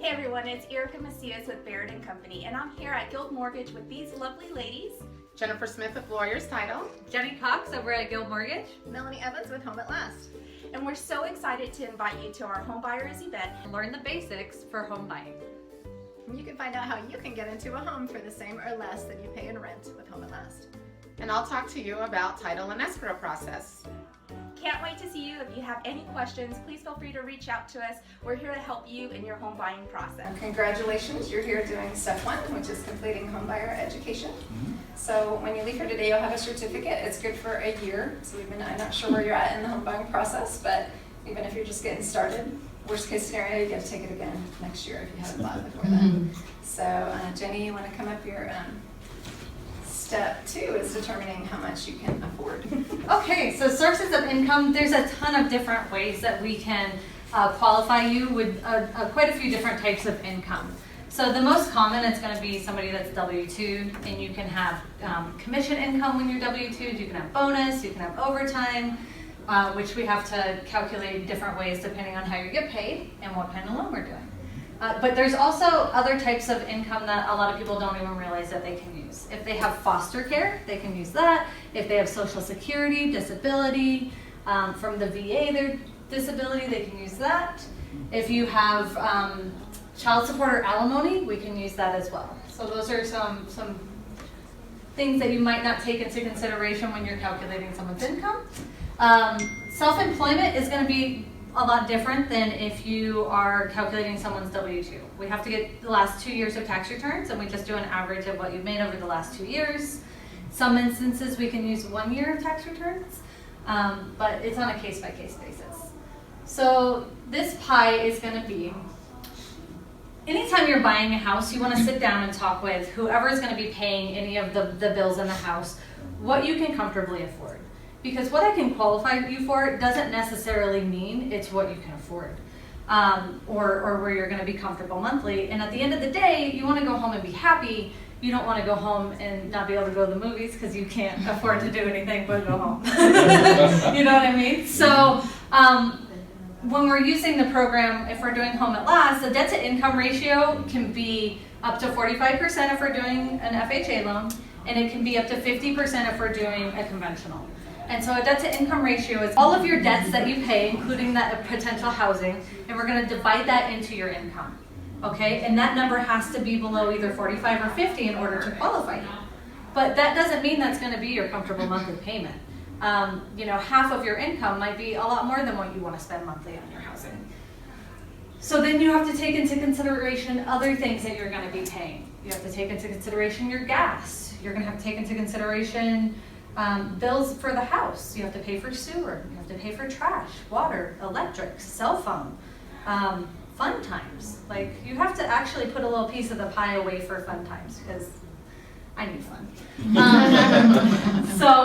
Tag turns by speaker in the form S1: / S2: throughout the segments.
S1: Hey everyone, it's Macias with Barrett Company, and I'm here at Guild Mortgage with these lovely ladies.
S2: Jennifer Smith with Lawyers Title.
S3: Jenny Cox over at Guild Mortgage.
S4: Melanie Evans with Home at Last.
S1: And we're so excited to invite you to our Homebuyers event.
S3: Learn the basics for home buying.
S4: You can find out how you can get into a home for the same or less than you pay in rent with Home at Last.
S2: And I'll talk to you about title and escrow process.
S1: Can't wait to see you. If you have any questions, please feel free to reach out to us. We're here to help you in your home buying process.
S4: Congratulations, you're here doing step 1, which is completing homebuyer education. So when you leave here today, you'll have a certificate. It's good for a year. So I'm not sure where you're at in the home buying process, but even if you're just getting started, worst case scenario, you get to take it again next year if you haven't bought before then. So Jenny, you want to come up here? Step 2 is determining how much you can afford.
S3: Okay, so sources of income, there's a ton of different ways that we can qualify you with quite a few different types of income. So the most common is going to be somebody that's W-2, and you can have commission income when you're W-2, you can have bonus, you can have overtime, which we have to calculate different ways depending on how you get paid and what kind of loan we're doing. But there's also other types of income that a lot of people don't even realize that they can use. If they have foster care, they can use that. If they have Social Security, disability, from the VA, their disability, they can use that. If you have child support or alimony, we can use that as well. So those are some things that you might not take into consideration when you're calculating someone's income. Self-employment is going to be a lot different than if you are calculating someone's W-2. We have to get the last 2 years of tax returns, and we just do an average of what you've made over the last 2 years. Some instances we can use 1 year of tax returns, but it's on a case-by-case basis. So this pie is going to be, anytime you're buying a house, you want to sit down and talk with whoever is going to be paying any of the bills in the house, what you can comfortably afford. Because what I can qualify you for doesn't necessarily mean it's what you can afford, or where you're going to be comfortable monthly. And at the end of the day, you want to go home and be happy. You don't want to go home and not be able to go to the movies because you can't afford to do anything but go home. You know what I mean? So when we're using the program, if we're doing Home at Last, the debt to income ratio can be up to 45% if we're doing an FHA loan, and it can be up to 50% if we're doing a conventional. And so a debt to income ratio is all of your debts that you pay, including that potential housing, and we're going to divide that into your income. Okay? And that number has to be below either 45 or 50 in order to qualify you. But that doesn't mean that's going to be your comfortable monthly payment. Half of your income might be a lot more than what you want to spend monthly on your housing. So then you have to take into consideration other things that you're going to be paying. You have to take into consideration your gas. You're going to have to take into consideration bills for the house. You have to pay for sewer. You have to pay for trash, water, electric, cell phone, fun times. Like, you have to actually put a little piece of the pie away for fun times, because I need fun.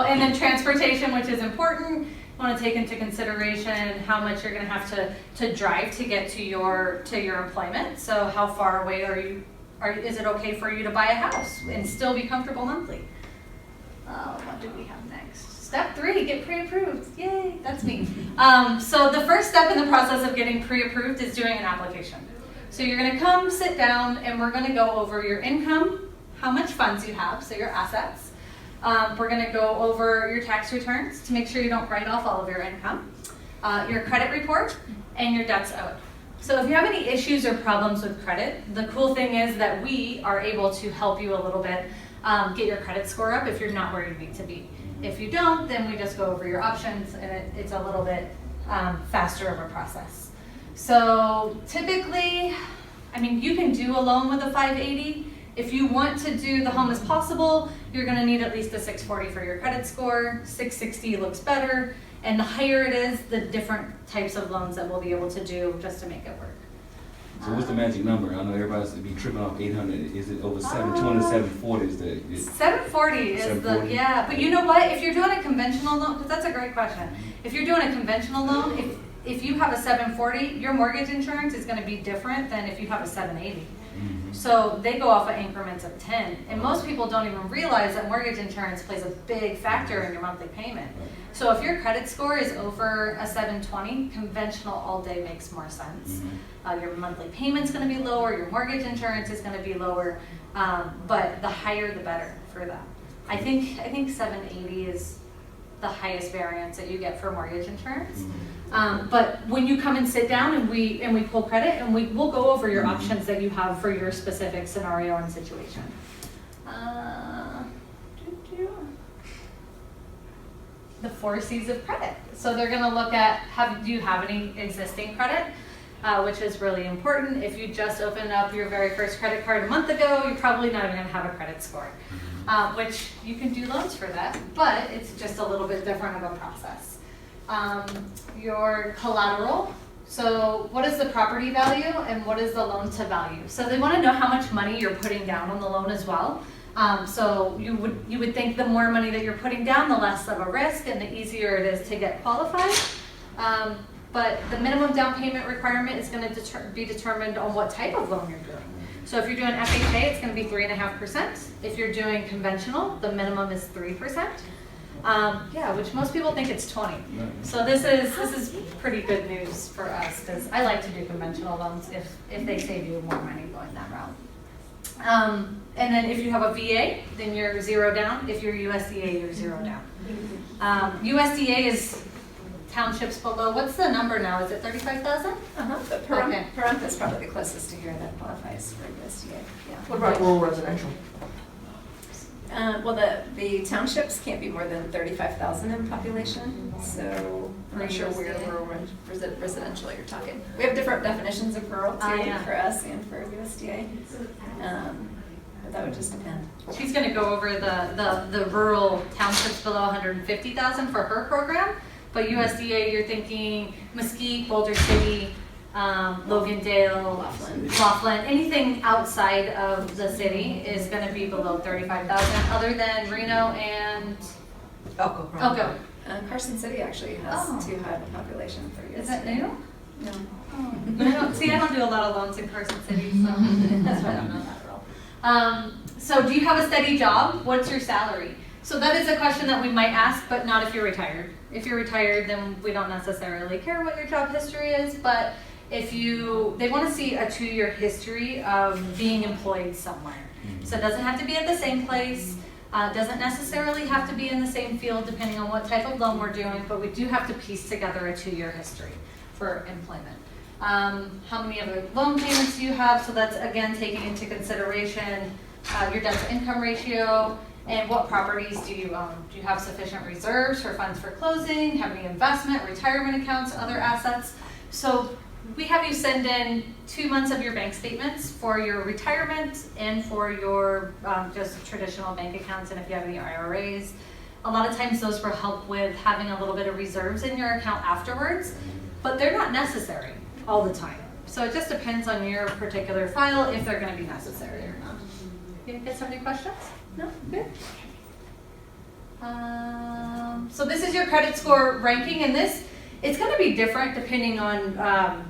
S3: And then transportation, which is important. You want to take into consideration how much you're going to have to drive to get to your employment. So how far away is it okay for you to buy a house and still be comfortable monthly? What do we have next? Step 3, get pre-approved. Yay, that's me. So the first step in the process of getting pre-approved is doing an application. So you're going to come sit down, and we're going to go over your income, how much funds you have, so your assets. We're going to go over your tax returns to make sure you don't write off all of your income, your credit report, and your debts owed. So if you have any issues or problems with credit, the cool thing is that we are able to help you a little bit get your credit score up if you're not where you need to be. If you don't, then we just go over your options, and it's a little bit faster of a process. So typically, you can do a loan with a 580. If you want to do the home as possible, you're going to need at least a 640 for your credit score. 660 looks better, and the higher it is, the different types of loans that we'll be able to do just to make it work.
S5: So what's the magic number? I know everybody's be tripping off 800. Is it over 720, 740? Is the
S3: 740 is 740? Yeah. But you know what? If you're doing a conventional loan, because that's a great question. If you're doing a conventional loan, if you have a 740, your mortgage insurance is going to be different than if you have a 780. So they go off of increments of 10. And most people don't even realize that mortgage insurance plays a big factor in your monthly payment. So if your credit score is over a 720, conventional all day makes more sense. Your monthly payment's gonna be lower, your mortgage insurance is gonna be lower, but the higher the better for that. I think 780 is the highest variance that you get for mortgage insurance. But when you come and sit down and we pull credit, and we'll go over your options that you have for your specific scenario and situation. The 4 C's of credit. So they're gonna look at, do you have any existing credit? Which is really important. If you just opened up your very first credit card a month ago, you're probably not even gonna have a credit score. Which you can do loans for that, but it's just a little bit different of a process. Your collateral, so what is the property value and what is the loan to value? So they want to know how much money you're putting down on the loan as well. So you would think the more money that you're putting down, the less of a risk and the easier it is to get qualified. But the minimum down payment requirement is going to be determined on what type of loan you're doing. So if you're doing FHA, it's going to be 3.5%. If you're doing conventional, the minimum is 3%. Which most people think it's 20. So this is pretty good news for us, because I like to do conventional loans if they save you more money going that route. And then if you have a VA, then you're 0 down. If you're USDA, you're 0 down. USDA is townships below. What's the number now? Is it 35,000?
S4: But Pahrump is probably the closest to here that qualifies for USDA. Yeah.
S6: What about rural residential?
S4: Well, the townships can't be more than 35,000 in population, so I'm not sure where rural residential you're talking. We have different definitions of rural too, for us and for USDA. But that would just depend.
S3: She's going to go over the rural townships below 150,000 for her program, but USDA, you're thinking Mesquite, Boulder City, Logandale, Laughlin, anything outside of the city is going to be below 35,000, other than Reno and Elko.
S4: Carson City actually has too high of a population for USDA.
S3: Is that new?
S4: No.
S3: Oh. I don't do a lot of loans in Carson City, so that's why I don't know that at all. So do you have a steady job? What's your salary? So that is a question that we might ask, but not if you're retired. If you're retired, then we don't necessarily care what your job history is, but they want to see a 2-year history of being employed somewhere. So it doesn't have to be at the same place, doesn't necessarily have to be in the same field depending on what type of loan we're doing, but we do have to piece together a 2-year history for employment. How many other loan payments do you have? So that's again taking into consideration your debt to income ratio and what properties do you own. Do you have sufficient reserves for funds for closing? Have any investment, retirement accounts, other assets? So we have you send in 2 months of your bank statements for your retirement and for your just traditional bank accounts, and if you have any IRAs. A lot of times those will help with having a little bit of reserves in your account afterwards, but they're not necessary all the time. So it just depends on your particular file if they're going to be necessary or not. You guys have any questions? No? Good. So this is your credit score ranking, and it's going to be different depending on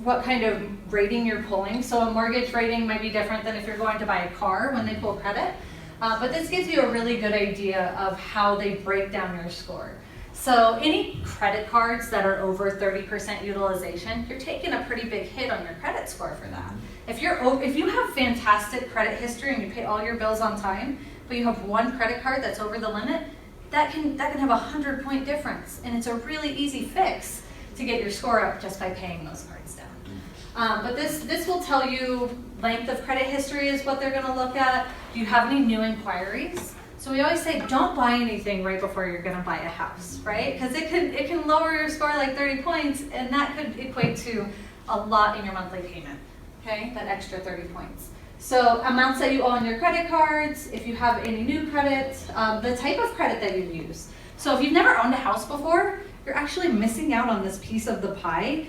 S3: what kind of rating you're pulling. So a mortgage rating might be different than if you're going to buy a car when they pull credit. But this gives you a really good idea of how they break down your score. So any credit cards that are over 30% utilization, you're taking a pretty big hit on your credit score for that. If you have fantastic credit history and you pay all your bills on time, but you have one credit card that's over the limit, that can have a 100-point difference, and it's a really easy fix to get your score up just by paying those cards down. But this will tell you length of credit history is what they're going to look at. Do you have any new inquiries? So we always say don't buy anything right before you're going to buy a house, right? Because it can lower your score like 30 points, and that could equate to a lot in your monthly payment. Okay, that extra 30 points. So amounts that you owe on your credit cards, if you have any new credit, the type of credit that you use. So if you've never owned a house before, you're actually missing out on this piece of the pie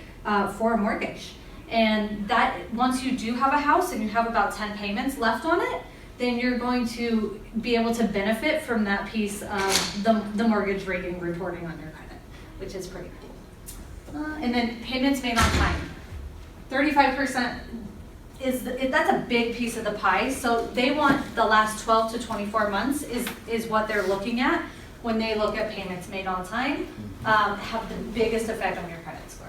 S3: for a mortgage. And that once you do have a house and you have about 10 payments left on it, then you're going to be able to benefit from that piece of the mortgage rating reporting on your credit, which is pretty cool. And then payments made on time. 35% that's a big piece of the pie. So they want the last 12 to 24 months is what they're looking at when they look at payments made on time, have the biggest effect on your credit score.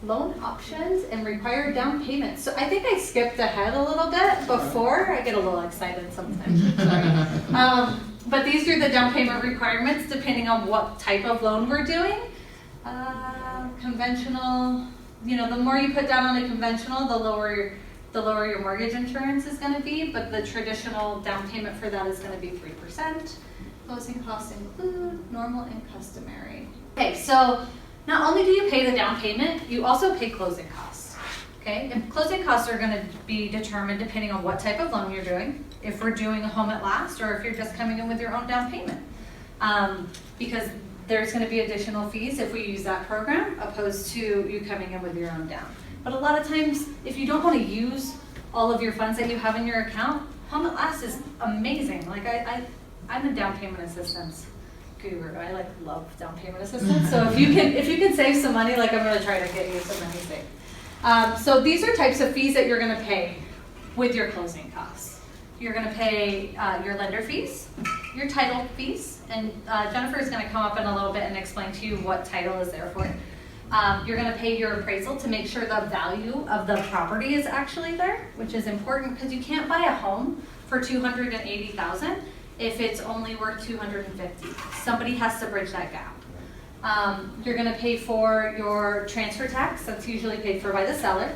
S3: Loan options and required down payments. So I think I skipped ahead a little bit before. I get a little excited sometimes, sorry. But these are the down payment requirements depending on what type of loan we're doing. Conventional, you know, the more you put down on a conventional, the lower your mortgage insurance is going to be, but the traditional down payment for that is going to be 3%. Closing costs include normal and customary. Okay, so not only do you pay the down payment, you also pay closing costs. Okay, and closing costs are going to be determined depending on what type of loan you're doing, if we're doing a home at last, or if you're just coming in with your own down payment. Because there's going to be additional fees if we use that program, opposed to you coming in with your own down. But a lot of times, if you don't want to use all of your funds that you have in your account, Home at Last is amazing. Like I'm a down payment assistance guru. I love down payment assistance. So if you can save some money, I'm going to try to get you some money saved. So these are types of fees that you're going to pay with your closing costs. You're going to pay your lender fees, your title fees, and Jennifer is going to come up in a little bit and explain to you what title is there for. You're going to pay your appraisal to make sure the value of the property is actually there, which is important because you can't buy a home for $280,000 if it's only worth $250,000. Somebody has to bridge that gap. You're going to pay for your transfer tax. That's usually paid for by the seller.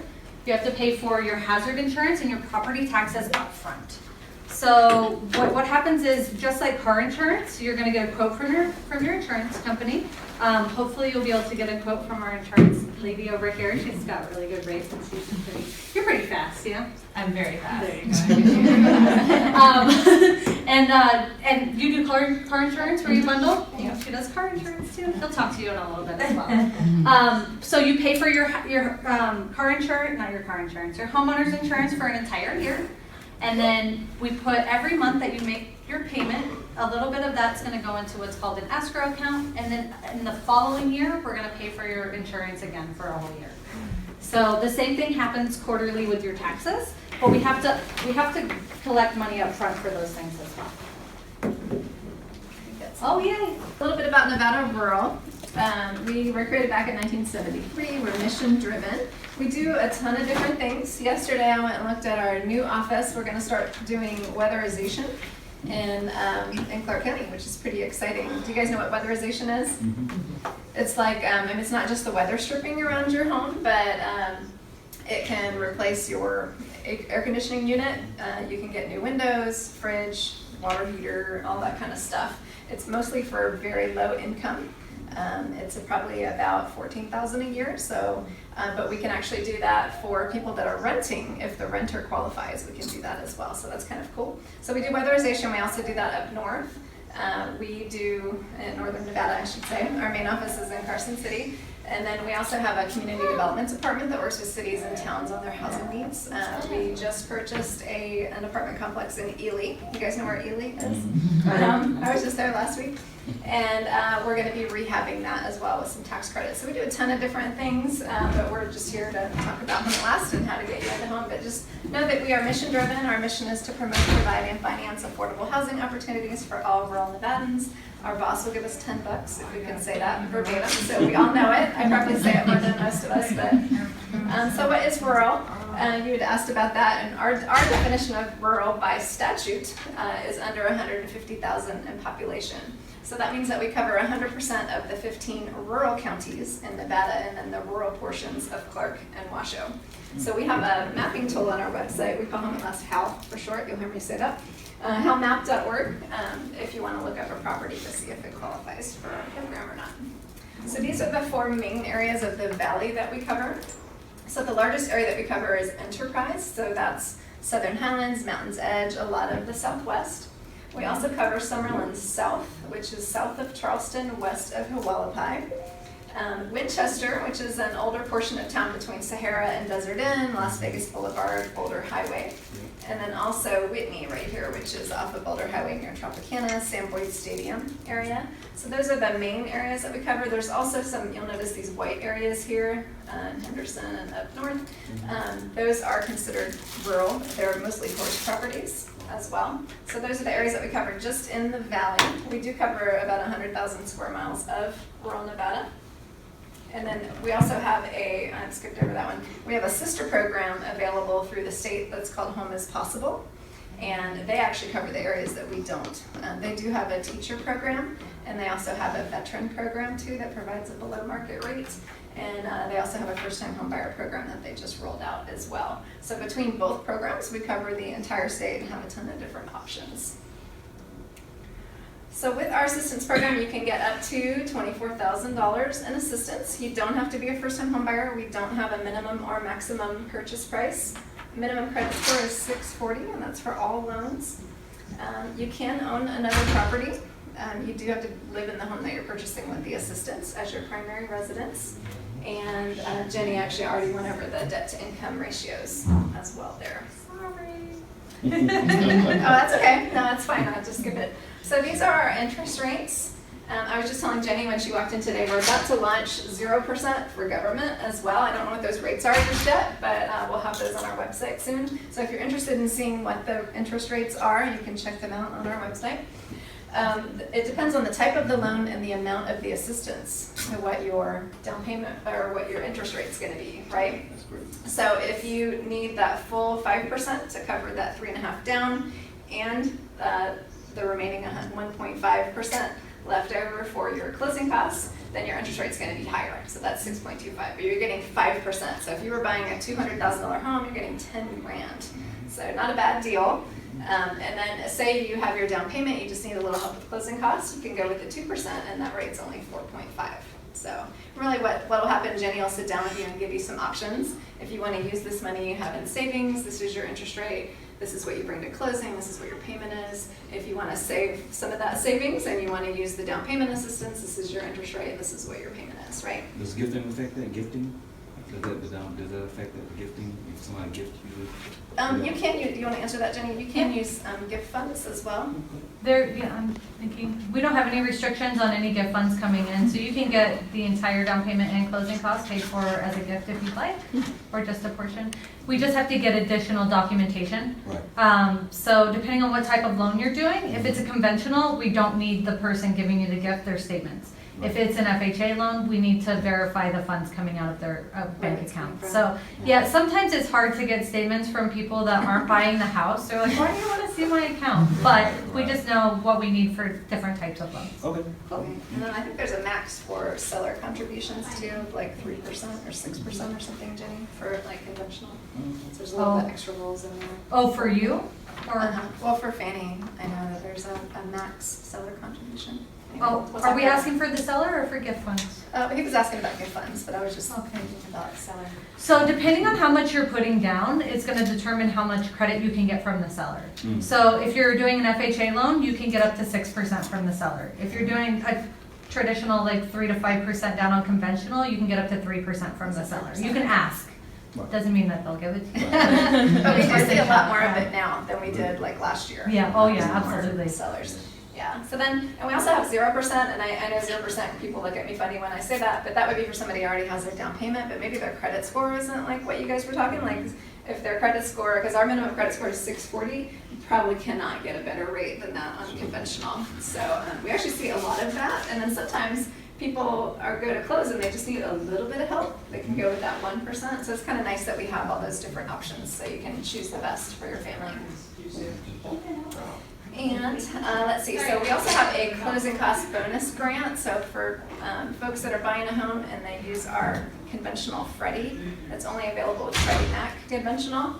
S3: You have to pay for your hazard insurance and your property taxes up front. So what happens is, just like car insurance, you're going to get a quote from your insurance company. Hopefully you'll be able to get a quote from our insurance lady over here. She's got really good rates and you're pretty fast, yeah?
S6: I'm very fast.
S3: There you go. And you do car insurance where you bundle? Yeah. She does car insurance too. She'll talk to you in a little bit as well. So you pay for your car insurance, not your car insurance, your homeowner's insurance for an entire year. And then we put every month that you make your payment, a little bit of that's going to go into what's called an escrow account. And then in the following year, we're going to pay for your insurance again for a whole year. So the same thing happens quarterly with your taxes, but we have to collect money up front for those things as well.
S4: Oh, yay! A little bit about Nevada Rural. We were created back in 1973. We're mission driven. We do a ton of different things. Yesterday I went and looked at our new office. We're going to start doing weatherization in Clark County, which is pretty exciting. Do you guys know what weatherization is? Mm-hmm. It's like, it's not just the weather stripping around your home, but it can replace your air conditioning unit. You can get new windows, fridge, water heater, all that kind of stuff. It's mostly for very low income. It's probably about $14,000 a year. So, but we can actually do that for people that are renting. If the renter qualifies, we can do that as well. So that's kind of cool. So we do weatherization. We also do that up north. We do in northern Nevada, I should say. Our main office is in Carson City. And then we also have a community development department that works with cities and towns on their housing needs. We just purchased an apartment complex in Ely. You guys know where Ely is? I was just there last week. And we're going to be rehabbing that as well with some tax credits. So we do a ton of different things, but we're just here to talk about Home at Last and how to get you into home. But just know that we are mission driven. Our mission is to promote, provide, and finance affordable housing opportunities for all rural Nevadans. Our boss will give us $10 if we can say that verbatim, so we all know it. I probably say it more than most of us, but so what is rural? You had asked about that, and our definition of rural by statute is under 150,000 in population. So that means that we cover 100% of the 15 rural counties in Nevada and then the rural portions of Clark and Washoe. So we have a mapping tool on our website. We call Home at Last HAL for short. You'll hear me say that. HALmap.org if you want to look up a property to see if it qualifies for our program or not. So these are the 4 main areas of the valley that we cover. So the largest area that we cover is Enterprise. So that's Southern Highlands, Mountains Edge, a lot of the Southwest. We also cover Summerlin South, which is south of Charleston, west of Hualapai. Winchester, which is an older portion of town between Sahara and Desert Inn, Las Vegas Boulevard, Boulder Highway. And then also Whitney right here, which is off of Boulder Highway near Tropicana, Sam Boyd Stadium area. So those are the main areas that we cover. There's also some, you'll notice these white areas here, Henderson and up north. Those are considered rural. They're mostly horse properties as well. So those are the areas that we cover just in the valley. We do cover about 100,000 square miles of rural Nevada. And then we also have I skipped over that one. We have a sister program available through the state that's called Home is Possible. And they actually cover the areas that we don't. They do have a teacher program, and they also have a veteran program too that provides a below market rate. And they also have a first-time homebuyer program that they just rolled out as well. So between both programs, we cover the entire state and have a ton of different options. So with our assistance program, you can get up to $24,000 in assistance. You don't have to be a first-time homebuyer. We don't have a minimum or maximum purchase price. Minimum credit score is 640, and that's for all loans. You can own another property. You do have to live in the home that you're purchasing with the assistance as your primary residence. And Jenny actually already went over the debt-to-income ratios as well there. Sorry. Oh, that's okay. No, that's fine. I'll just skip it. So these are our interest rates. I was just telling Jenny when she walked in today, we're about to launch 0% for government as well. I don't know what those rates are just yet, but we'll have those on our website soon. So if you're interested in seeing what the interest rates are, you can check them out on our website. It depends on the type of the loan and the amount of the assistance to what your down payment or what your interest rate is going to be, right?
S5: That's great.
S4: So if you need that full 5% to cover that 3.5 down and the remaining 1.5% left over for your closing costs, then your interest rate is going to be higher. So that's 6.25, but you're getting 5%. So if you were buying a $200,000 home, you're getting 10 grand. So not a bad deal. And then say you have your down payment, you just need a little help with closing costs, you can go with the 2% and that rate's only 4.5. So really what will happen, Jenny will sit down with you and give you some options. If you want to use this money you have in savings, this is your interest rate. This is what you bring to closing, this is what your payment is. If you want to save some of that savings and you want to use the down payment assistance, this is your interest rate, this is what your payment is, right?
S5: Does gifting affect that? Gifting? Does that affect that gifting? If somebody gifts you?
S4: You want to answer that, Jenny? You can use gift funds as well.
S3: I'm thinking, we don't have any restrictions on any gift funds coming in, so you can get the entire down payment and closing costs paid for as a gift if you'd like, or just a portion. We just have to get additional documentation.
S5: Right.
S3: So depending on what type of loan you're doing, if it's a conventional, we don't need the person giving you the gift, their statements.
S5: Right.
S3: If it's an FHA loan, we need to verify the funds coming out of their bank
S4: it's
S3: account.
S4: coming from.
S3: So yeah, sometimes it's hard to get statements from people that aren't buying the house. They're like, why do you want to see my account? But we just know what we need for different types of loans.
S5: Okay.
S4: Okay. And then I think there's a max for seller contributions too, like 3% or 6% or something, Jenny, for like conventional. So there's a little bit extra rules in there.
S3: Oh, for you? Or
S4: Well, for Fannie, I know that there's a max seller contribution.
S3: oh, are we asking for the seller or for gift funds?
S4: He was asking about gift funds, but I was just
S3: Okay.
S4: thinking about seller.
S3: So depending on how much you're putting down, it's going to determine how much credit you can get from the seller.
S5: Mm.
S3: So if you're doing an FHA loan, you can get up to 6% from the seller. If you're doing a traditional like 3 to 5% down on conventional, you can get up to 3% from the seller. You can ask.
S5: Right.
S3: Doesn't mean that they'll give it to you.
S4: But we do see a lot more of it now than we did like last year.
S3: Yeah, oh yeah,
S4: There's more
S3: absolutely.
S4: Sellers. Yeah, so then, and we also have 0%, and I know 0%, people look at me funny when I say that, but that would be for somebody who already has their down payment, but maybe their credit score isn't like what you guys were talking, like if their credit score, because our minimum credit score is 640, you probably cannot get a better rate than that on conventional. So we actually see a lot of that, and then sometimes people go to close and they just need a little bit of help. They can go with that 1%, so it's kind of nice that we have all those different options so you can choose the best for your family. And let's see, so we also have a closing cost bonus grant. So for folks that are buying a home and they use our conventional Freddie, that's only available with Freddie Mac conventional.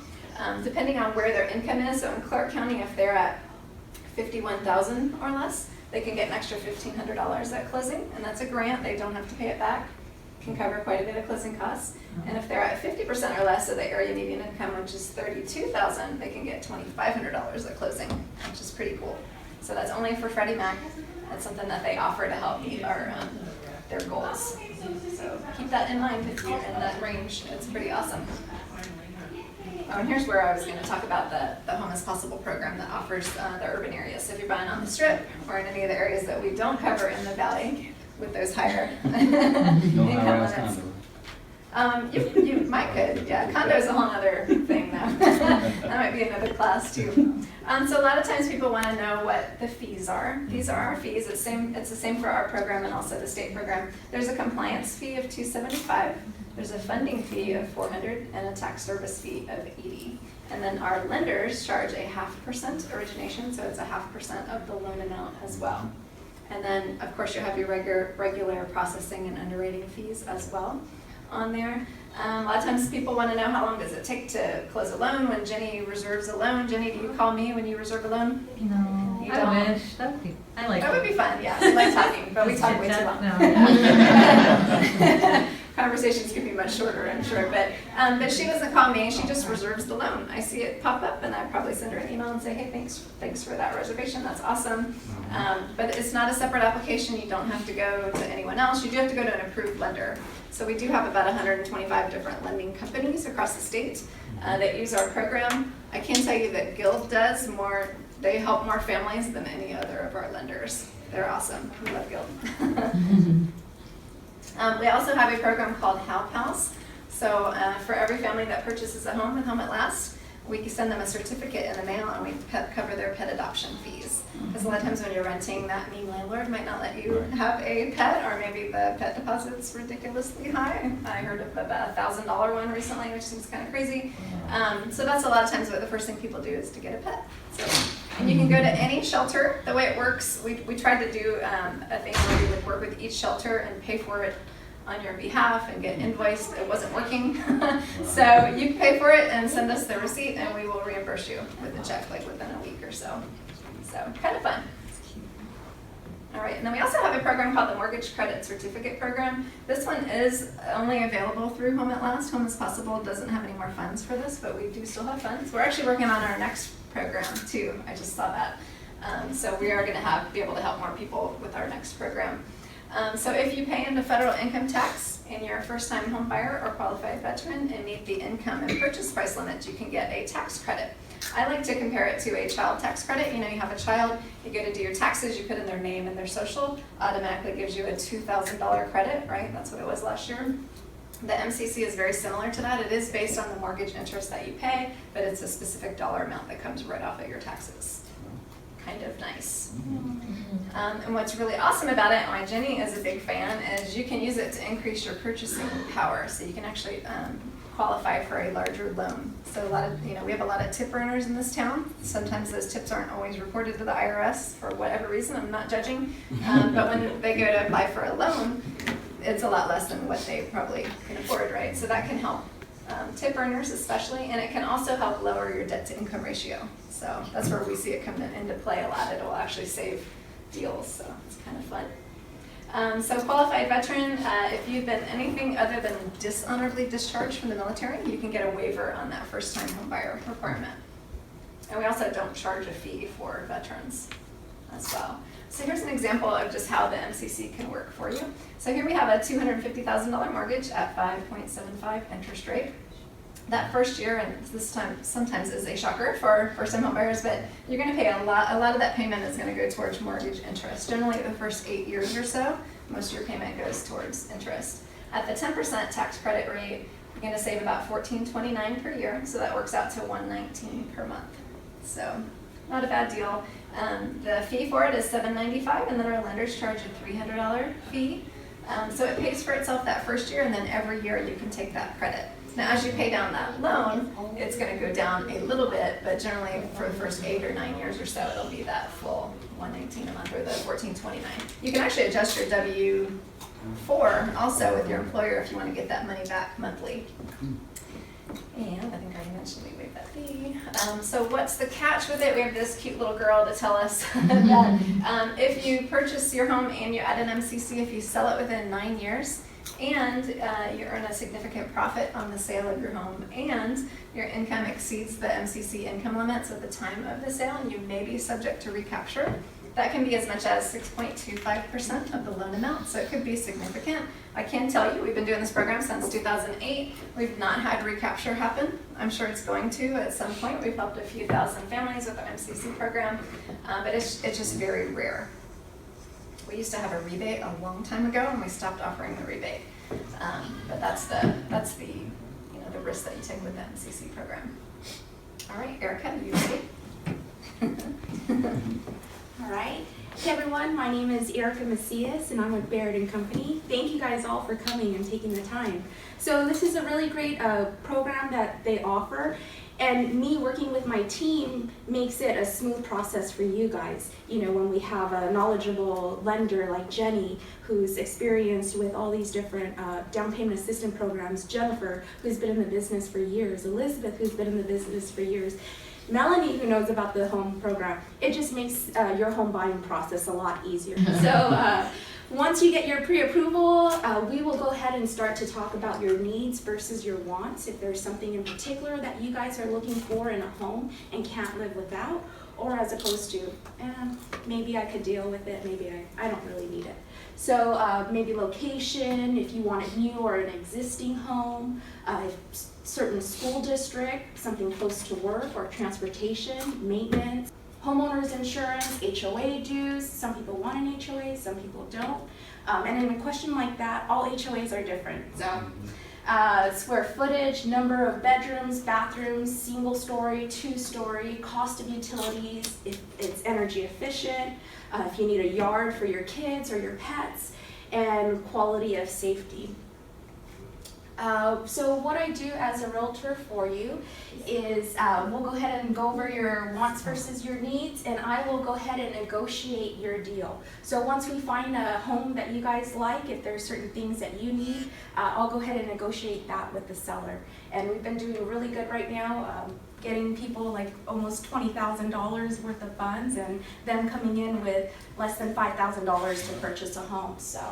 S4: Depending on where their income is, so in Clark County, if they're at $51,000 or less, they can get an extra $1,500 at closing, and that's a grant. They don't have to pay it back. Can cover quite a bit of closing costs. And if they're at 50% or less of the area median income, which is $32,000, they can get $2,500 at closing, which is pretty cool. So that's only for Freddie Mac. That's something that they offer to help meet our their goals. So keep that in mind if you're in that range. It's pretty awesome. Oh, and here's where I was going to talk about the Home as Possible program that offers the urban areas. So if you're buying on the Strip or in any of the areas that we don't cover in the Valley with those higher
S5: No
S4: income
S5: high-rise
S4: limits.
S5: condo.
S4: You might could, yeah. Condo is a whole other thing though. That might be another class too. So a lot of times people want to know what the fees are. These are our fees. It's the same for our program and also the state program. There's a compliance fee of $275. There's a funding fee of $400 and a tax service fee of $80. And then our lenders charge a 0.5% origination, so it's a 0.5% of the loan amount as well. And then, of course, you have your regular processing and underwriting fees as well on there. A lot of times people want to know how long does it take to close a loan when Jenny reserves a loan. Jenny, do you call me when you reserve a loan?
S3: No,
S4: You
S3: I
S4: don't?
S3: wish. That would be, I like
S4: That would be fun, yeah. We like talking, but we talk way too long.
S3: No.
S4: Conversations can be much shorter, I'm sure, but she doesn't call me, she just reserves the loan. I see it pop up and I probably send her an email and say, hey, thanks for that reservation, that's awesome. But it's not a separate application, you don't have to go to anyone else, you do have to go to an approved lender. So we do have about 125 different lending companies across the state that use our program. I can tell you that Guild does more, they help more families than any other of our lenders. They're awesome, we love Guild. We also have a program called Help House. So for every family that purchases a home with Home at Last, we can send them a certificate in the mail and we cover their pet adoption fees. Because a lot of times when you're renting, that mean landlord might not let you have a pet, or maybe the pet deposit's ridiculously high. I heard of about $1,000 one recently, which seems kind of crazy. So that's a lot of times what the first thing people do is to get a pet. So, and you can go to any shelter. The way it works, we tried to do a thing where we would work with each shelter and pay for it on your behalf and get invoiced. It wasn't working. So you can pay for it and send us the receipt and we will reimburse you with a check like within a week or so. So kind of fun. All right, and then we also have a program called the Mortgage Credit Certificate Program. This one is only available through Home at Last. Home as Possible doesn't have any more funds for this, but we do still have funds. We're actually working on our next program too. I just saw that. So we are going to be able to help more people with our next program. So if you pay into federal income tax and you're a first-time home buyer or qualified veteran and meet the income and purchase price limits, you can get a tax credit. I like to compare it to a child tax credit. You know, you have a child, you go to do your taxes, you put in their name and their social, automatically gives you a $2,000 credit, right? That's what it was last year. The MCC is very similar to that. It is based on the mortgage interest that you pay, but it's a specific dollar amount that comes right off of your taxes. Kind of nice. And what's really awesome about it, and why Jenny is a big fan, is you can use it to increase your purchasing power. So you can actually qualify for a larger loan. So we have a lot of tip earners in this town. Sometimes those tips aren't always reported to the IRS for whatever reason. I'm not judging. But when they go to apply for a loan, it's a lot less than what they probably can afford, right? So that can help tip earners especially, and it can also help lower your debt to income ratio. So that's where we see it come into play a lot. It'll actually save deals, so it's kind of fun. So qualified veteran, if you've been anything other than dishonorably discharged from the military, you can get a waiver on that first-time home buyer requirement. And we also don't charge a fee for veterans as well. So here's an example of just how the MCC can work for you. So here we have a $250,000 mortgage at 5.75 interest rate. That first year, and this time sometimes is a shocker for first-time home buyers, but you're going to pay a lot of that payment is going to go towards mortgage interest. Generally the first 8 years or so, most of your payment goes towards interest. At the 10% tax credit rate, you're going to save about $14.29 per year, so that works out to $119 per month. So not a bad deal. The fee for it is $795, and then our lenders charge a $300 fee. So it pays for itself that first year, and then every year you can take that credit. Now, as you pay down that loan, it's going to go down a little bit, but generally for the first 8 or 9 years or so, it'll be that full $119 a month or the $14.29. You can actually adjust your W-4 also with your employer if you want to get that money back monthly. And I think I already mentioned we waived that fee. So what's the catch with it? We have this cute little girl to tell us that if you purchase your home and you add an MCC, if you sell it within 9 years, and you earn a significant profit on the sale of your home, and your income exceeds the MCC income limits at the time of the sale, and you may be subject to recapture, That can be as much as 6.25% of the loan amount, so it could be significant. I can tell you, we've been doing this program since 2008. We've not had recapture happen. I'm sure it's going to at some point. We've helped a few thousand families with our MCC program, but it's just very rare. We used to have a rebate a long time ago, and we stopped offering the rebate. But that's the the risk that you take with the MCC program. All right, Erica, are you ready?
S1: All right. Hey everyone, my name is Erica Macias and I'm with Barrett Company. Thank you guys all for coming and taking the time. So this is a really great program that they offer, and me working with my team makes it a smooth process for you guys. You know, when we have a knowledgeable lender like Jenny, who's experienced with all these different down payment assistance programs, Jennifer, who's been in the business for years, Elizabeth, who's been in the business for years, Melanie, who knows about the home program. It just makes your home buying process a lot easier. So once you get your pre-approval, we will go ahead and start to talk about your needs versus your wants. If there's something in particular that you guys are looking for in a home and can't live without, or as opposed to, maybe I could deal with it, maybe I don't really need it. So maybe location, if you want it new or an existing home, certain school district, something close to work, or transportation, maintenance, homeowners insurance, HOA dues. Some people want an HOA, some people don't. And in a question like that, all HOAs are different. So square footage, number of bedrooms, bathrooms, single story, 2-story, cost of utilities, if it's energy efficient, if you need a yard for your kids or your pets, and quality of safety. So what I do as a realtor for you is we'll go ahead and go over your wants versus your needs, and I will go ahead and negotiate your deal. So once we find a home that you guys like, if there's certain things that you need, I'll go ahead and negotiate that with the seller. And we've been doing really good right now, getting people like almost $20,000 worth of funds, and them coming in with less than $5,000 to purchase a home. So.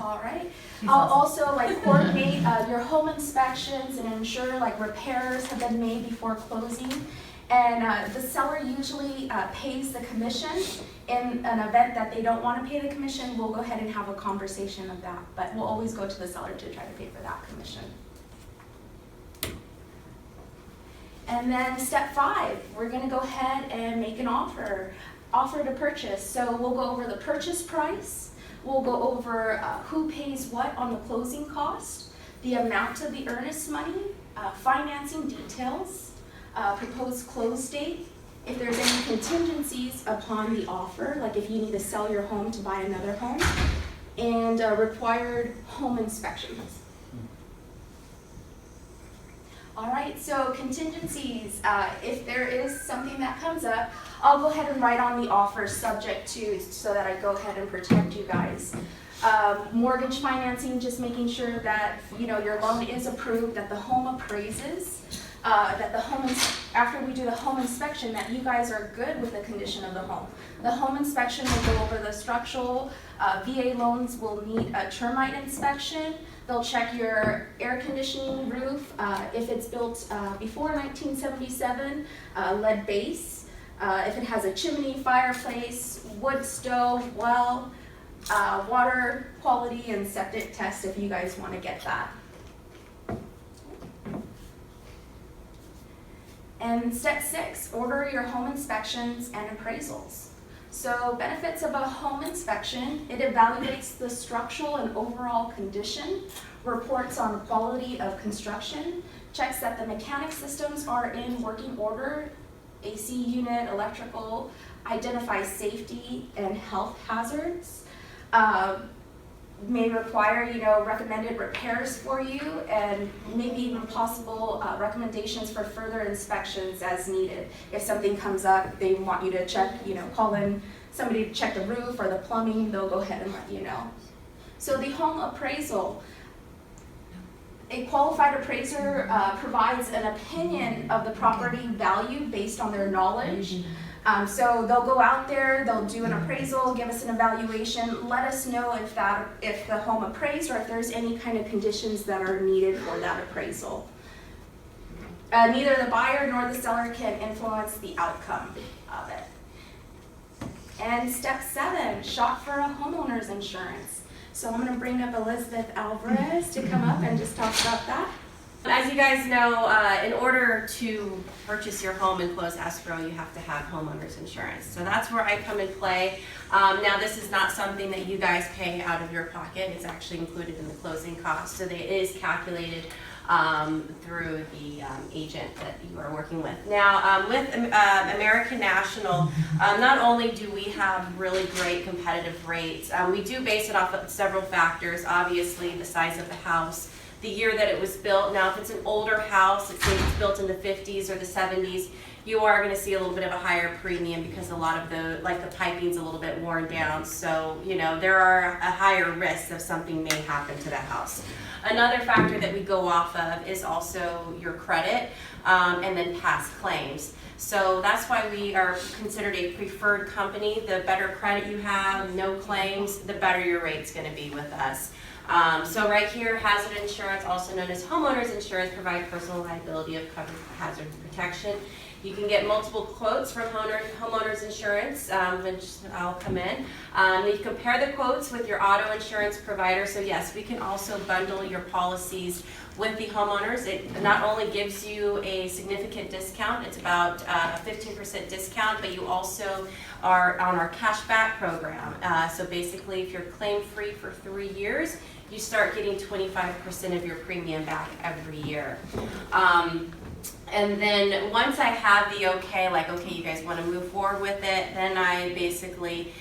S1: All right. I'll also coordinate your home inspections and ensure repairs have been made before closing. And the seller usually pays the commission. In an event that they don't want to pay the commission, we'll go ahead and have a conversation of that. But we'll always go to the seller to try to pay for that commission. And then step 5, we're going to go ahead and make an offer to purchase. So we'll go over the purchase price. We'll go over who pays what on the closing cost, the amount of the earnest money, financing details, proposed close date, if there's any contingencies upon the offer, like if you need to sell your home to buy another home, and required home inspections. All right, so contingencies, if there is something that comes up, I'll go ahead and write on the offer subject to, so that I go ahead and protect you guys. Mortgage financing, just making sure that your loan is approved, that the home appraises, that the home, after we do the home inspection, that you guys are good with the condition of the home. The home inspection will go over the structural, VA loans will need a termite inspection. They'll check your air conditioning roof, if it's built before 1977, lead base, if it has a chimney, fireplace, wood stove, well, water quality and septic test if you guys want to get that. And step 6, order your home inspections and appraisals. So benefits of a home inspection: it evaluates the structural and overall condition, reports on quality of construction, checks that the mechanic systems are in working order, AC unit, electrical, identifies safety and health hazards, may require recommended repairs for you, and maybe even possible recommendations for further inspections as needed. If something comes up, they want you to check, call in somebody to check the roof or the plumbing, they'll go ahead and let you know. So the home appraisal: a qualified appraiser provides an opinion of the property value based on their knowledge. So they'll go out there, they'll do an appraisal, give us an evaluation, let us know if the home appraised or if there's any kind of conditions that are needed for that appraisal. Neither the buyer nor the seller can influence the outcome of it. And step 7, shop for a homeowner's insurance. So I'm going to bring up Elizabeth Alvirez to come up and just talk about that.
S6: As you guys know, in order to purchase your home and close escrow, you have to have homeowners insurance. So that's where I come in play. Now, this is not something that you guys pay out of your pocket. It's actually included in the closing cost. So it is calculated through the agent that you are working with. Now, with American National, not only do we have really great competitive rates, we do base it off of several factors. Obviously, the size of the house, the year that it was built. Now, if it's an older house, it's built in the 50s or the 70s, you are going to see a little bit of a higher premium because a lot of the piping's a little bit worn down. So, you know, there are a higher risk of something may happen to the house. Another factor that we go off of is also your credit and then past claims. So that's why we are considered a preferred company. The better credit you have, no claims, the better your rate's going to be with us. So right here, hazard insurance, also known as homeowners insurance, provide personal liability of covered hazard protection. You can get multiple quotes from homeowners insurance, which I'll come in. You compare the quotes with your auto insurance provider. So yes, we can also bundle your policies with the homeowners. It not only gives you a significant discount, it's about a 15% discount, but you also are on our cashback program. So basically, if you're claim-free for 3 years, you start getting 25% of your premium back every year. And then once I have the okay, like, okay, you guys want to move forward with it, then I basically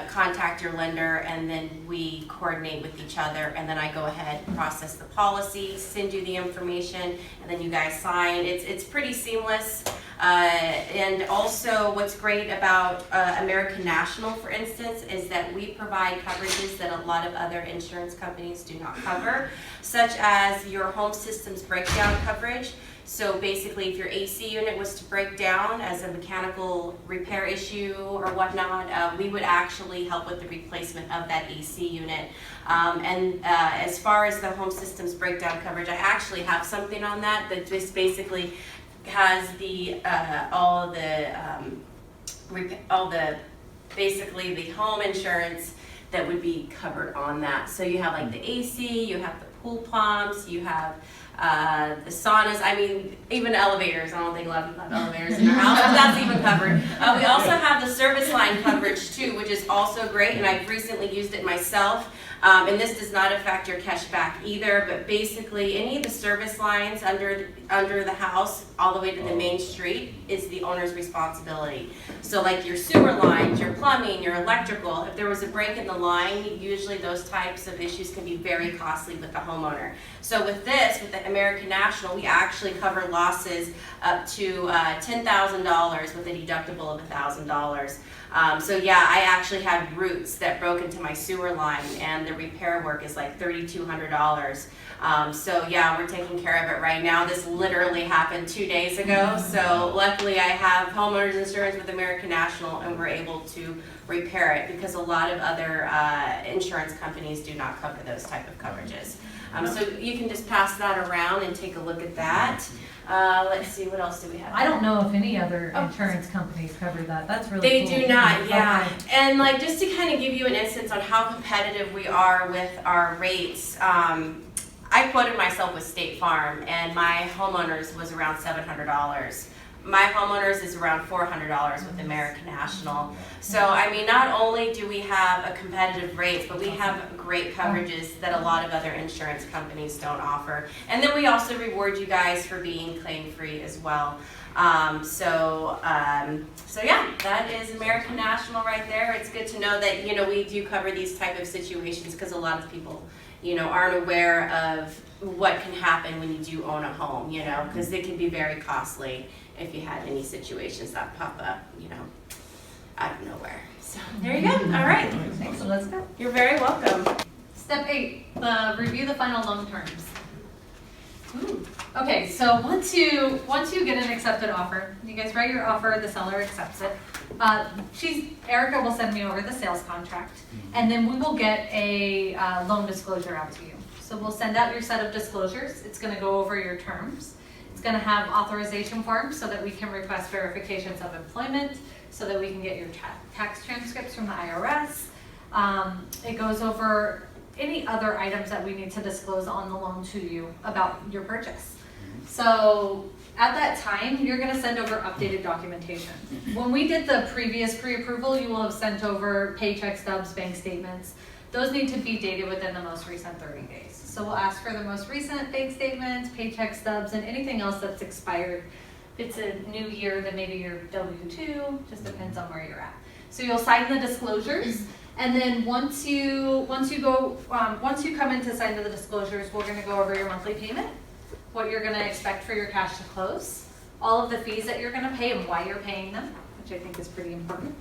S6: contact your lender, and then we coordinate with each other, and then I go ahead and process the policy, send you the information, and then you guys sign. It's pretty seamless. And also what's great about American National, for instance, is that we provide coverages that a lot of other insurance companies do not cover, such as your home systems breakdown coverage. So basically, if your AC unit was to break down as a mechanical repair issue or whatnot, we would actually help with the replacement of that AC unit. As far as the home systems breakdown coverage, I actually have something on that just basically has the basically the home insurance that would be covered on that. So you have like the AC, you have the pool pumps, you have the saunas, I mean, even elevators. I don't think a lot of people have elevators in their house, but that's even covered. We also have the service line coverage too, which is also great, and I've recently used it myself. And this does not affect your cashback either, but basically any of the service lines under the house all the way to the main street is the owner's responsibility. So like your sewer lines, your plumbing, your electrical, if there was a break in the line, usually those types of issues can be very costly with the homeowner. So with this, with the American National, we actually cover losses up to $10,000 with a deductible of $1,000. So yeah, I actually had roots that broke into my sewer line, and the repair work is like $3,200. So yeah, we're taking care of it right now. This literally happened 2 days ago. So luckily I have homeowners insurance with American National, and we're able to repair it because a lot of other insurance companies do not cover those type of coverages. So you can just pass that around and take a look at that. Let's see, what else do we have?
S3: I don't know if any other insurance companies cover that. That's really
S6: They
S3: cool.
S6: do not, yeah.
S3: Okay.
S6: And like just to kind of give you an instance on how competitive we are with our rates, I quoted myself with State Farm, and my homeowners was around $700. My homeowners is around $400 with American National. So, I mean, not only do we have a competitive rates, but we have great coverages that a lot of other insurance companies don't offer. And then we also reward you guys for being claim-free as well. So yeah, that is American National right there. It's good to know that, you know, we do cover these type of situations because a lot of people, you know, aren't aware of what can happen when you do own a home, you know, because it can be very costly if you had any situations that pop up, you know, out of nowhere. So there you go. All right.
S3: Thanks, so let's go.
S6: You're very welcome.
S3: Step 8, review the final loan terms. Okay, so once you get an accepted offer, you guys write your offer, the seller accepts it. Erica will send me over the sales contract, and then we will get a loan disclosure out to you. So we'll send out your set of disclosures. It's going to go over your terms. It's gonna have authorization forms so that we can request verifications of employment, so that we can get your tax transcripts from the IRS. It goes over any other items that we need to disclose on the loan to you about your purchase. So at that time, you're gonna send over updated documentation. When we did the previous pre-approval, you will have sent over paycheck stubs, bank statements. Those need to be dated within the most recent 30 days. So we'll ask for the most recent bank statements, paycheck stubs, and anything else that's expired. If it's a new year, then maybe your W-2, just depends on where you're at. So you'll sign the disclosures, and then once you come in to sign the disclosures, we're gonna go over your monthly payment, what you're gonna expect for your cash to close, all of the fees that you're gonna pay and why you're paying them, which I think is pretty important.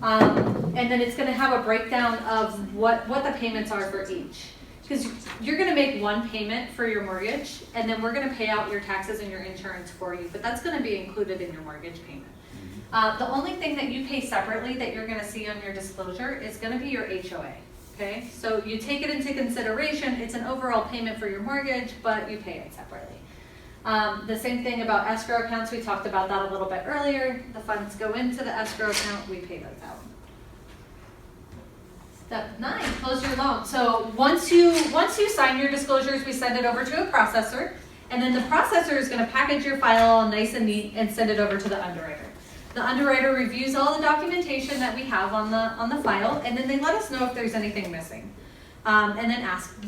S3: And then it's gonna have a breakdown of what the payments are for each. Because you're gonna make one payment for your mortgage, and then we're gonna pay out your taxes and your insurance for you, but that's gonna be included in your mortgage payment. The only thing that you pay separately that you're gonna see on your disclosure is gonna be your HOA, okay? So you take it into consideration, it's an overall payment for your mortgage, but you pay it separately. The same thing about escrow accounts, we talked about that a little bit earlier. The funds go into the escrow account, we pay those out. Step 9, close your loan. So once you sign your disclosures, we send it over to a processor, and then the processor is gonna package your file all nice and neat and send it over to the underwriter. The underwriter reviews all the documentation that we have on the file, and then they let us know if there's anything missing. And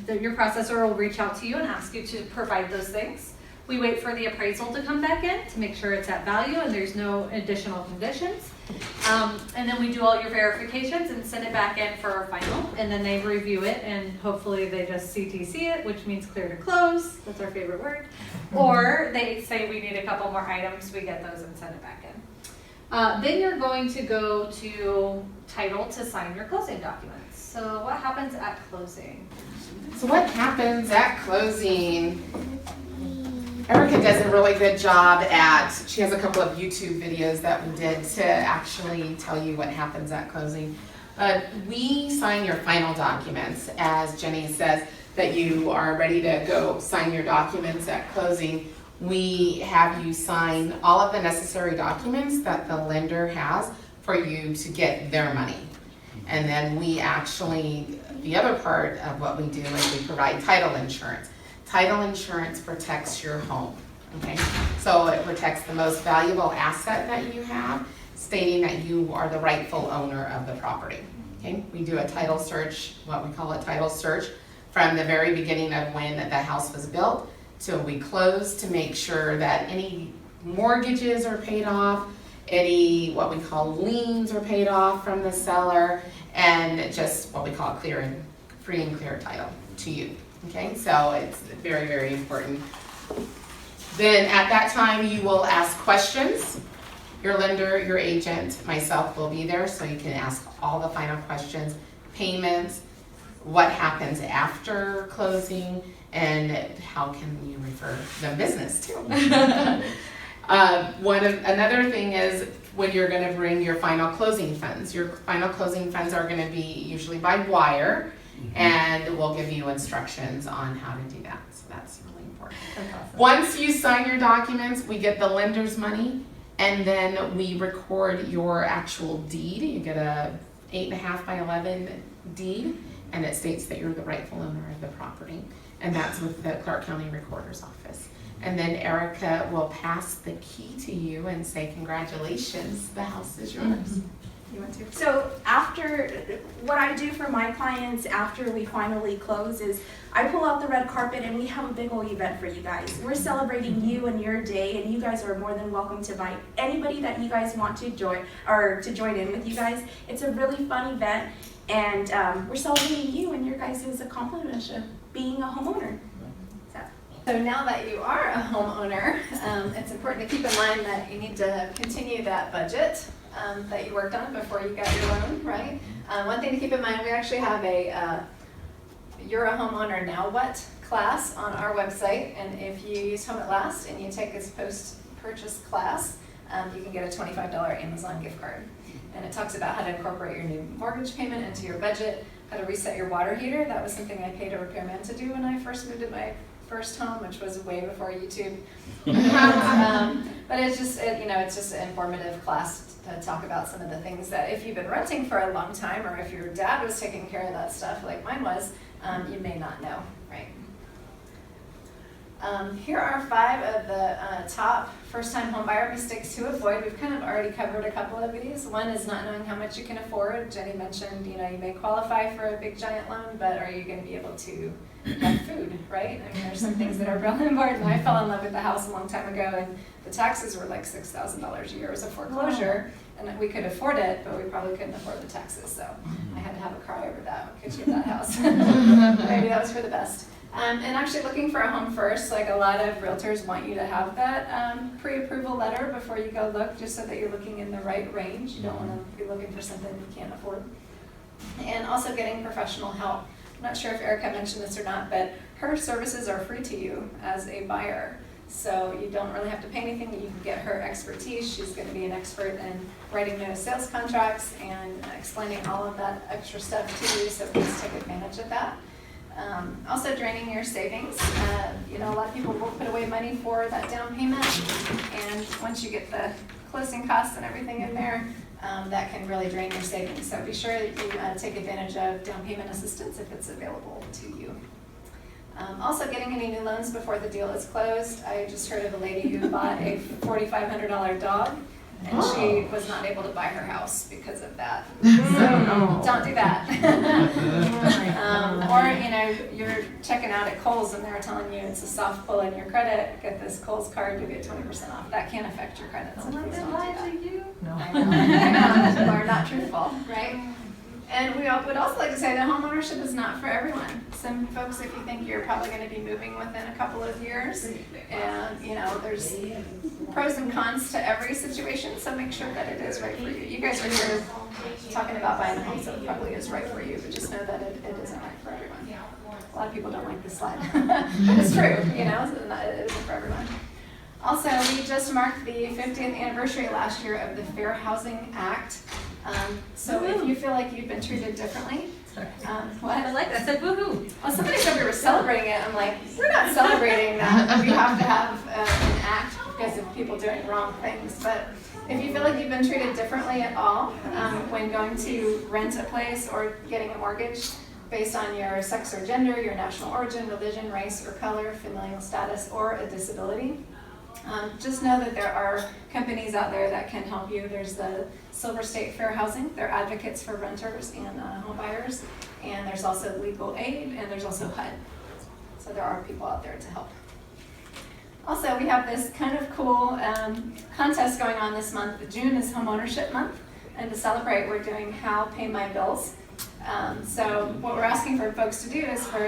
S3: then your processor will reach out to you and ask you to provide those things. We wait for the appraisal to come back in to make sure it's at value and there's no additional conditions. And then we do all your verifications and send it back in for our final, and then they review it and hopefully they just CTC it, which means clear to close. That's our favorite word. Or they say we need a couple more items, we get those and send it back in. Then you're going to go to title to sign your closing documents. So what happens at closing?
S2: So what happens at closing? Erica does a really good job she has a couple of YouTube videos that we did to actually tell you what happens at closing. But we sign your final documents, as Jenny says, that you are ready to go sign your documents at closing. We have you sign all of the necessary documents that the lender has for you to get their money. And then the other part of what we do is we provide title insurance. Title insurance protects your home, okay? So it protects the most valuable asset that you have, stating that you are the rightful owner of the property, okay? We do a title search, what we call a title search, from the very beginning of when the house was built till we close, to make sure that any mortgages are paid off, any what we call liens are paid off from the seller, and just what we call free and clear title to you. Okay, so it's very, very important. Then at that time, you will ask questions. Your lender, your agent, myself will be there, so you can ask all the final questions, payments, what happens after closing, and how can you refer them business too. Another thing is when you're going to bring your final closing funds. Your final closing funds are going to be usually by wire, and we'll give you instructions on how to do that. So that's really important.
S3: Awesome.
S2: Once you sign your documents, we get the lender's money, and then we record your actual deed. You get a 8.5 by 11 deed, and it states that you're the rightful owner of the property. And that's with the Clark County Recorder's Office. And then Erica will pass the key to you and say, congratulations, the house is yours. You want to?
S1: So what I do for my clients after we finally close is I pull out the red carpet and we have a big old event for you guys. We're celebrating you and your day, and you guys are more than welcome to invite anybody that you guys want to join in with you guys. It's a really fun event, and we're celebrating you and your guys' accomplishment of being a homeowner.
S4: So now that you are a homeowner, it's important to keep in mind that you need to continue that budget that you worked on before you got your loan, right? One thing to keep in mind, we actually have a You're a Homeowner Now What class on our website, and if you use Home at Last and you take this post-purchase class, you can get a $25 Amazon gift card. And it talks about how to incorporate your new mortgage payment into your budget, how to reset your water heater. That was something I paid a repairman to do when I first moved in my first home, which was way before YouTube. But it's just, it's just an informative class to talk about some of the things that if you've been renting for a long time, or if your dad was taking care of that stuff like mine was, you may not know, right? Here are 5 of the top first-time homebuyer mistakes to avoid. We've kind of already covered a couple of these. One is not knowing how much you can afford. Jenny mentioned, you may qualify for a big giant loan, but are you going to be able to have food, right? I mean, there's some things that are really important. I fell in love with the house a long time ago, and the taxes were like $6,000 a year as a foreclosure, and we could afford it, but we probably couldn't afford the taxes, so I had to have a cry over that. We could get that house. Maybe that was for the best. And actually looking for a home first, like a lot of realtors want you to have that pre-approval letter before you go look, just so that you're looking in the right range. You don't want to be looking for something you can't afford. And also getting professional help. I'm not sure if Erica mentioned this or not, but her services are free to you as a buyer. So you don't really have to pay anything, but you can get her expertise. She's going to be an expert in writing those sales contracts and explaining all of that extra stuff to you, so please take advantage of that. Also draining your savings. A lot of people will put away money for that down payment, and once you get the closing costs and everything in there, that can really drain your savings. So be sure that you take advantage of down payment assistance if it's available to you. Also getting any new loans before the deal is closed. I just heard of a lady who bought a $4,500 dog, and she was not able to buy her house because of that. So don't do that. Or you're checking out at Kohl's and they're telling you it's a soft pull in your credit. Get this Kohl's card, you get 20% off. That can affect your credit. So please don't do that.
S3: No.
S4: I know. People are not truthful, right? And we would also like to say that homeownership is not for everyone. Some folks, if you think you're probably going to be moving within a couple of years, and there's pros and cons to every situation, so make sure that it is right for you. You guys are here talking about buying a home, so it probably is right for you, but just know that it isn't right for everyone. A lot of people don't like this slide, but it's true, it isn't for everyone. Also, we just marked the 50th anniversary last year of the Fair Housing Act. So if you feel like you've been treated differently, what?
S3: I like that. I said woohoo.
S4: Well, somebody said we were celebrating it. I'm like, we're not celebrating that. We have to have an act because of people doing wrong things. But if you feel like you've been treated differently at all when going to rent a place or getting a mortgage based on your sex or gender, your national origin, religion, race or color, familial status, or a disability, just know that there are companies out there that can help you. There's the Silver State Fair Housing. They're advocates for renters and home buyers. And there's also legal aid, and there's also HUD. So there are people out there to help. Also, we have this kind of cool contest going on this month. June is Homeownership Month. And to celebrate, we're doing How Pay My Bills. So what we're asking for folks to do is for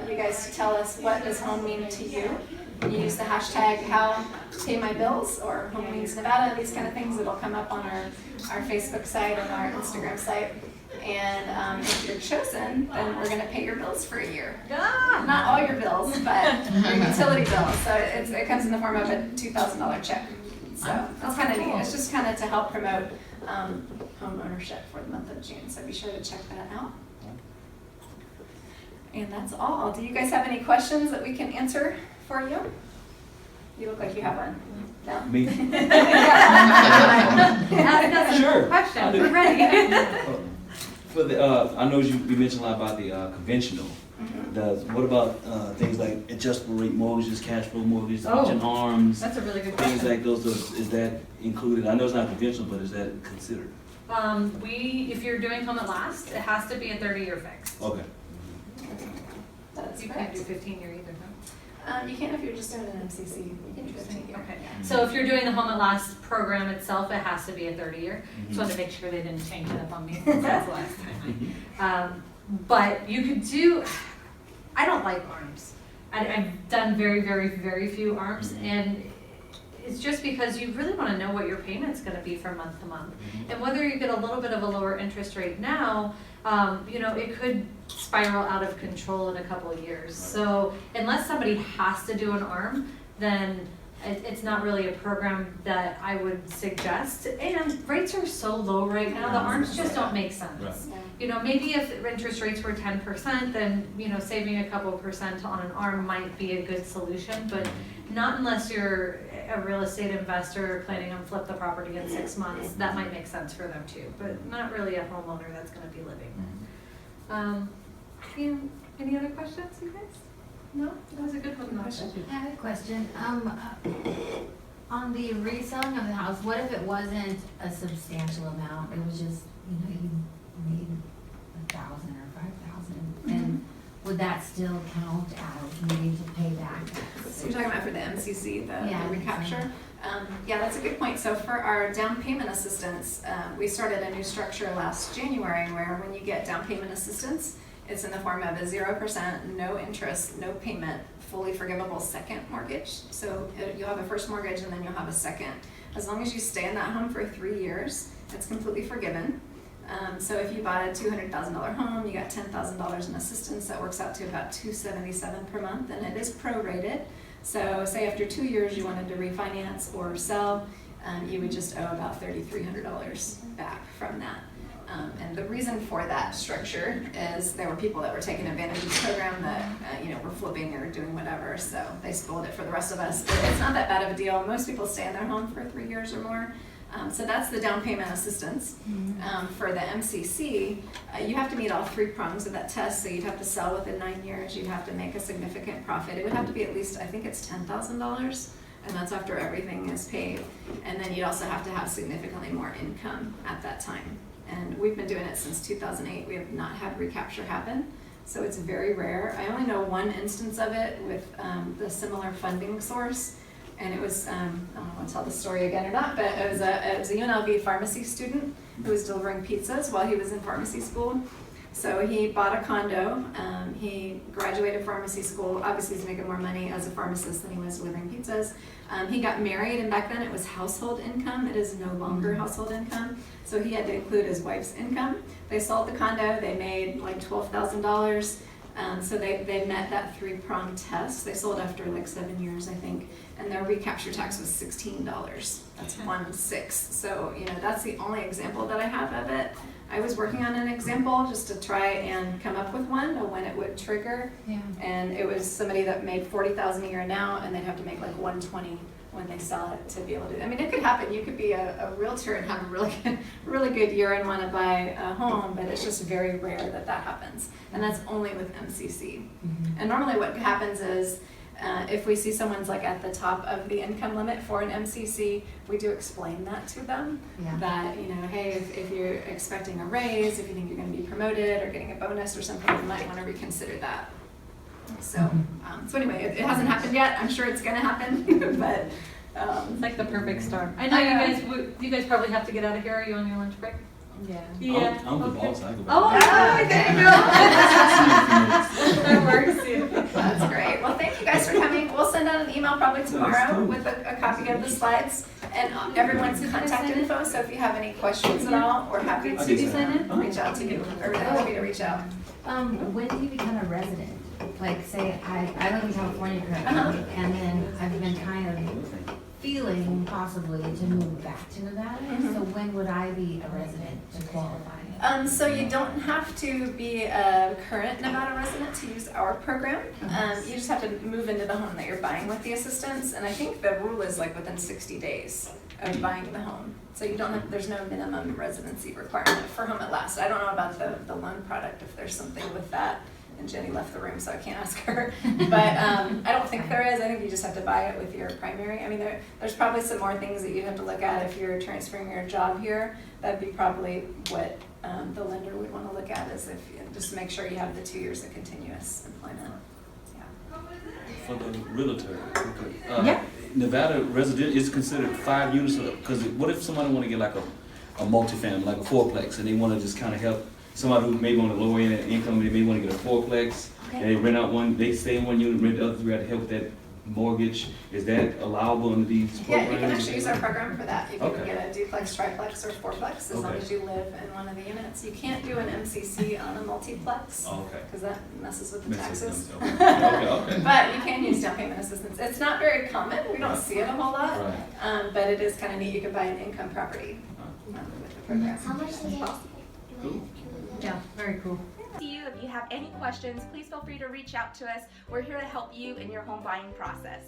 S4: you guys to tell us, what does home mean to you? You use the hashtag HowPayMyBills or Home Means Nevada, these kind of things. It'll come up on our Facebook site and our Instagram site. And if you're chosen, then we're going to pay your bills for a year. Not all your bills, but your utility bills. So it comes in the form of a $2,000 check. So that's kind of neat. It's just kind of to help promote home ownership for the month of June. So be sure to check that out. And that's all. Do you guys have any questions that we can answer for you? You look like you have one. No?
S5: Me?
S3: Sure. Question. We're ready.
S5: For the, I know you mentioned a lot about the conventional. What about things like adjustable rate mortgages, cash flow mortgages, option arms?
S3: That's a really good question.
S5: Things like those, is that included? I know it's not conventional, but is that considered?
S3: If you're doing home at last, it has to be a 30-year fix.
S5: Okay.
S4: That's
S3: You
S4: correct.
S3: can't do 15-year either, no?
S4: You can if you're just doing an MCC. You can do 15-year.
S3: Okay. So if you're doing the home at last program itself, it has to be a 30-year. Just wanted to make sure they didn't change it up on me since that's the last time. But you could do, I don't like ARMs. I've done very, very, very few ARMs, and it's just because you really want to know what your payment's going to be from month to month. And whether you get a little bit of a lower interest rate now, it could spiral out of control in a couple of years. So unless somebody has to do an ARM, then It's not really a program that I would suggest, and rates are so low right now, the ARMs just don't make sense.
S5: Right.
S4: Yeah.
S3: You know, maybe if interest rates were 10%, then, you know, saving a couple percent on an ARM might be a good solution, but not unless you're a real estate investor planning on flip the property in 6 months. That might make sense for them too, but not really a homeowner that's gonna be living. Any other questions, you guys? No, that was a good one.
S7: I have a question. On the reselling of the house, what if it wasn't a substantial amount? It was just, you know, you need 1,000 or 5,000, and would that still count as needing to pay back?
S4: So you're talking about for the MCC, the
S7: Yeah,
S4: recapture? Yeah, that's a good point. So for our down payment assistance, we started a new structure last January where when you get down payment assistance, it's in the form of a 0%, no interest, no payment, fully forgivable second mortgage. So you'll have a first mortgage and then you'll have a second. As long as you stay in that home for 3 years, it's completely forgiven. So if you bought a $200,000 home, you got $10,000 in assistance, that works out to about $277 per month, and it is prorated. So say after 2 years you wanted to refinance or sell, you would just owe about $3,300 back from that. And the reason for that structure is there were people that were taking advantage of the program that were flipping or doing whatever, so they spoiled it for the rest of us. But it's not that bad of a deal. Most people stay in their home for 3 years or more. So that's the down payment assistance. For the MCC, you have to meet all 3 prongs of that test. So you'd have to sell within 9 years. You'd have to make a significant profit. It would have to be at least, I think it's $10,000, and that's after everything is paid. And then you'd also have to have significantly more income at that time. And we've been doing it since 2008. We have not had recapture happen. So it's very rare. I only know one instance of it with the similar funding source. And it was, I don't know if I want to tell the story again or not, but it was a UNLV pharmacy student who was delivering pizzas while he was in pharmacy school. So he bought a condo, he graduated pharmacy school, obviously he's making more money as a pharmacist than he was delivering pizzas. He got married, and back then it was household income. It is no longer household income. So he had to include his wife's income. They sold the condo, they made like $12,000. So they met that 3-prong test. They sold after like 7 years, I think, and their recapture tax was $16. That's 1/6. So that's the only example that I have of it. I was working on an example just to try and come up with one of when it would trigger.
S7: Yeah.
S4: And it was somebody that made $40,000 a year now, and they'd have to make like $120,000 when they sell it to be able to. I mean, it could happen. You could be a realtor and have a really good year and want to buy a home, but it's just very rare that that happens. And that's only with MCC. And normally what happens is if we see someone's like at the top of the income limit for an MCC, we do explain that to them.
S7: Yeah.
S4: That, hey, if you're expecting a raise, if you think you're going to be promoted or getting a bonus or something, you might want to reconsider that. So, so anyway, it hasn't happened yet. I'm sure it's going to happen, but
S3: It's like the perfect storm. I know you guys probably have to get out of here. Are you on your lunch break?
S7: Yeah.
S5: I'm the boss. I go back.
S3: Oh, there you go. That works.
S4: That's great. Well, thank you guys for coming. We'll send out an email probably tomorrow with a copy of the slides and everyone's contact info. So if you have any questions at all, we're happy to reach out to you, or happy to reach out.
S7: When do you become a resident? Like, say, I live in California currently, and then I've been kind of feeling possibly to move back to Nevada. So when would I be a resident to qualify?
S4: So you don't have to be a current Nevada resident to use our program. You just have to move into the home that you're buying with the assistance. And I think the rule is like within 60 days of buying the home. So you don't have, there's no minimum residency requirement for Home at Last. I don't know about the loan product, if there's something with that. And Jenny left the room, so I can't ask her. But I don't think there is. I think you just have to buy it with your primary. I mean, there's probably some more things that you have to look at if you're transferring your job here. That'd be probably what the lender would want to look at, is if just make sure you have the 2 years of continuous employment. Yeah.
S5: For the realtor, Nevada resident is considered 5 units, because what if somebody want to get like a multifamily, like a fourplex, and they want to just kind of help somebody who maybe on the lower end of income, they may want to get a fourplex, and they rent out one, they stay in one unit, rent the other 3 out to help with that mortgage, is that allowable under these programs?
S4: Yeah, you can actually use our program for that. You can
S5: Okay.
S4: get a duplex, triplex, or fourplex as long
S5: Okay.
S4: as you live in one of the units. You can't do an MCC on a multiplex
S5: Oh, okay.
S4: because that messes with the
S5: Messes
S4: taxes.
S5: them, okay.
S4: But you can use down payment assistance. It's not very common. We don't
S5: Right.
S4: see it a whole lot.
S5: Right.
S4: But it is kind of neat. You can buy an income property with the program.
S8: How much does it?
S5: Cool.
S3: Yeah, very cool.
S1: To you, if you have any questions, please feel free to reach out to us. We're here to help you in your home buying process.